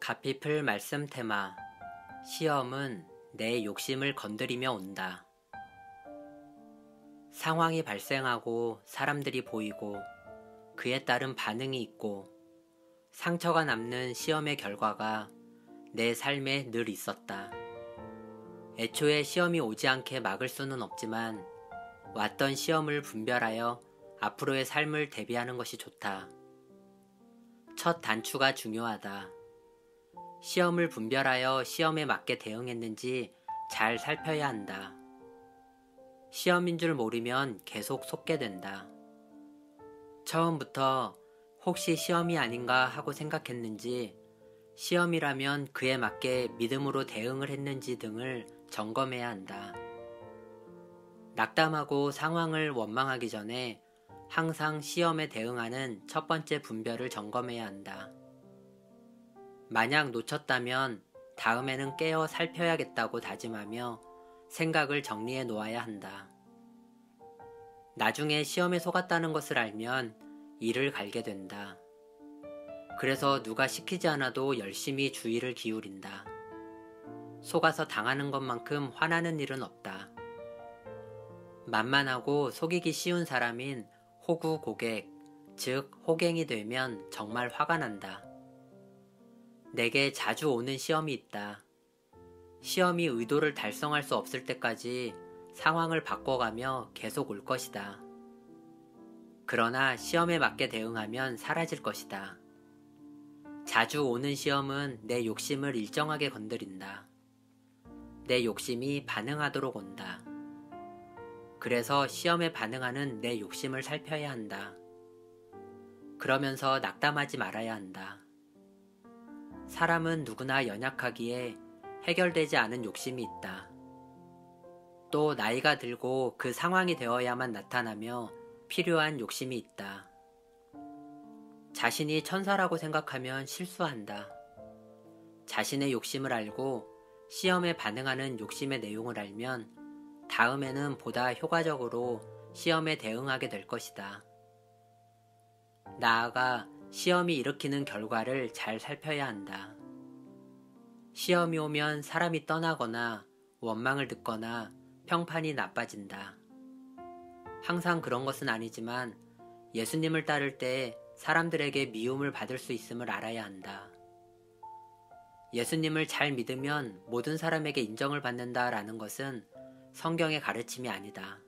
가피플 말씀 테마 시험은 내 욕심을 건드리며 온다. 상황이 발생하고 사람들이 보이고 그에 따른 반응이 있고 상처가 남는 시험의 결과가 내 삶에 늘 있었다. 애초에 시험이 오지 않게 막을 수는 없지만 왔던 시험을 분별하여 앞으로의 삶을 대비하는 것이 좋다. 첫 단추가 중요하다. 시험을 분별하여 시험에 맞게 대응했는지 잘 살펴야 한다. 시험인 줄 모르면 계속 속게 된다. 처음부터 혹시 시험이 아닌가 하고 생각했는지, 시험이라면 그에 맞게 믿음으로 대응을 했는지 등을 점검해야 한다. 낙담하고 상황을 원망하기 전에 항상 시험에 대응하는 첫 번째 분별을 점검해야 한다. 만약 놓쳤다면 다음에는 깨어 살펴야겠다고 다짐하며 생각을 정리해 놓아야 한다. 나중에 시험에 속았다는 것을 알면 이를 갈게 된다. 그래서 누가 시키지 않아도 열심히 주의를 기울인다. 속아서 당하는 것만큼 화나는 일은 없다. 만만하고 속이기 쉬운 사람인 호구 고객, 즉 호갱이 되면 정말 화가 난다. 내게 자주 오는 시험이 있다. 시험이 의도를 달성할 수 없을 때까지 상황을 바꿔가며 계속 올 것이다. 그러나 시험에 맞게 대응하면 사라질 것이다. 자주 오는 시험은 내 욕심을 일정하게 건드린다. 내 욕심이 반응하도록 온다. 그래서 시험에 반응하는 내 욕심을 살펴야 한다. 그러면서 낙담하지 말아야 한다. 사람은 누구나 연약하기에 해결되지 않은 욕심이 있다. 또 나이가 들고 그 상황이 되어야만 나타나며 필요한 욕심이 있다. 자신이 천사라고 생각하면 실수한다. 자신의 욕심을 알고 시험에 반응하는 욕심의 내용을 알면 다음에는 보다 효과적으로 시험에 대응하게 될 것이다. 나아가 시험이 일으키는 결과를 잘 살펴야 한다. 시험이 오면 사람이 떠나거나 원망을 듣거나 평판이 나빠진다. 항상 그런 것은 아니지만 예수님을 따를 때 사람들에게 미움을 받을 수 있음을 알아야 한다. 예수님을 잘 믿으면 모든 사람에게 인정을 받는다라는 것은 성경의 가르침이 아니다.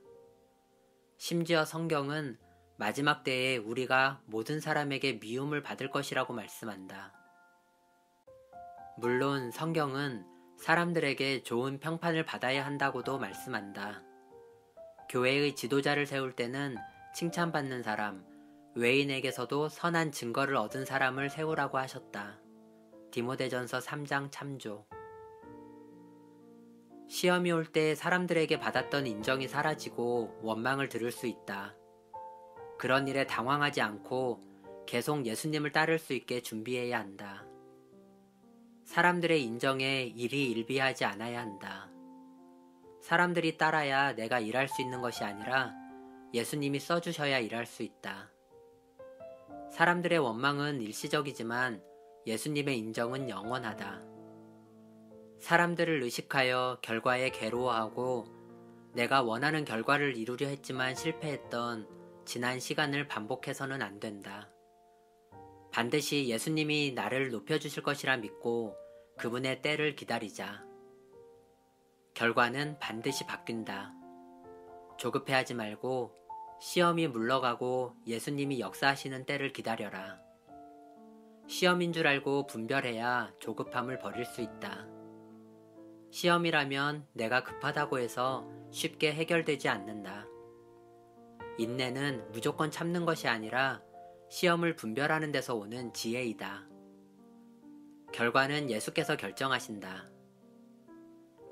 심지어 성경은 마지막 때에 우리가 모든 사람에게 미움을 받을 것이라고 말씀한다. 물론 성경은 사람들에게 좋은 평판을 받아야 한다고도 말씀한다. 교회의 지도자를 세울 때는 칭찬받는 사람, 외인에게서도 선한 증거를 얻은 사람을 세우라고 하셨다. 디모데전서 3장 참조. 시험이 올 때 사람들에게 받았던 인정이 사라지고 원망을 들을 수 있다. 그런 일에 당황하지 않고 계속 예수님을 따를 수 있게 준비해야 한다. 사람들의 인정에 일희일비하지 않아야 한다. 사람들이 따라야 내가 일할 수 있는 것이 아니라 예수님이 써주셔야 일할 수 있다. 사람들의 원망은 일시적이지만 예수님의 인정은 영원하다. 사람들을 의식하여 결과에 괴로워하고 내가 원하는 결과를 이루려 했지만 실패했던 지난 시간을 반복해서는 안 된다. 반드시 예수님이 나를 높여주실 것이라 믿고 그분의 때를 기다리자. 결과는 반드시 바뀐다. 조급해하지 말고 시험이 물러가고 예수님이 역사하시는 때를 기다려라. 시험인 줄 알고 분별해야 조급함을 버릴 수 있다. 시험이라면 내가 급하다고 해서 쉽게 해결되지 않는다. 인내는 무조건 참는 것이 아니라 시험을 분별하는 데서 오는 지혜이다. 결과는 예수께서 결정하신다.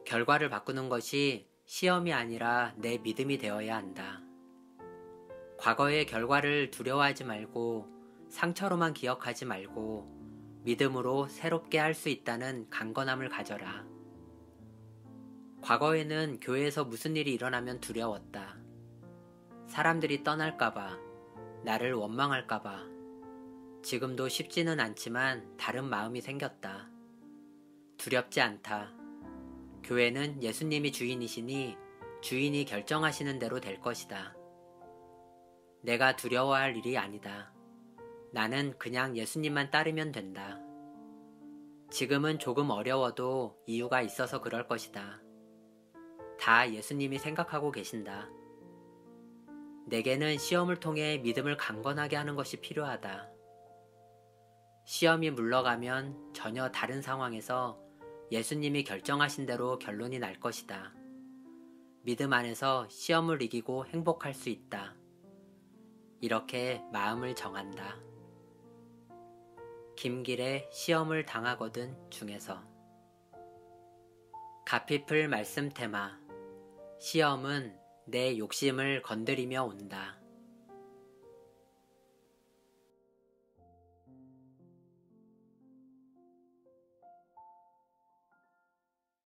결과를 바꾸는 것이 시험이 아니라 내 믿음이 되어야 한다. 과거의 결과를 두려워하지 말고 상처로만 기억하지 말고 믿음으로 새롭게 할 수 있다는 강건함을 가져라. 과거에는 교회에서 무슨 일이 일어나면 두려웠다. 사람들이 떠날까봐, 나를 원망할까봐. 지금도 쉽지는 않지만 다른 마음이 생겼다. 두렵지 않다. 교회는 예수님이 주인이시니 주인이 결정하시는 대로 될 것이다. 내가 두려워할 일이 아니다. 나는 그냥 예수님만 따르면 된다. 지금은 조금 어려워도 이유가 있어서 그럴 것이다. 다 예수님이 생각하고 계신다. 내게는 시험을 통해 믿음을 강건하게 하는 것이 필요하다. 시험이 물러가면 전혀 다른 상황에서 예수님이 결정하신 대로 결론이 날 것이다. 믿음 안에서 시험을 이기고 행복할 수 있다. 이렇게 마음을 정한다. 김길의 시험을 당하거든 중에서 가피플 말씀 테마 시험은 내 욕심을 건드리며 온다.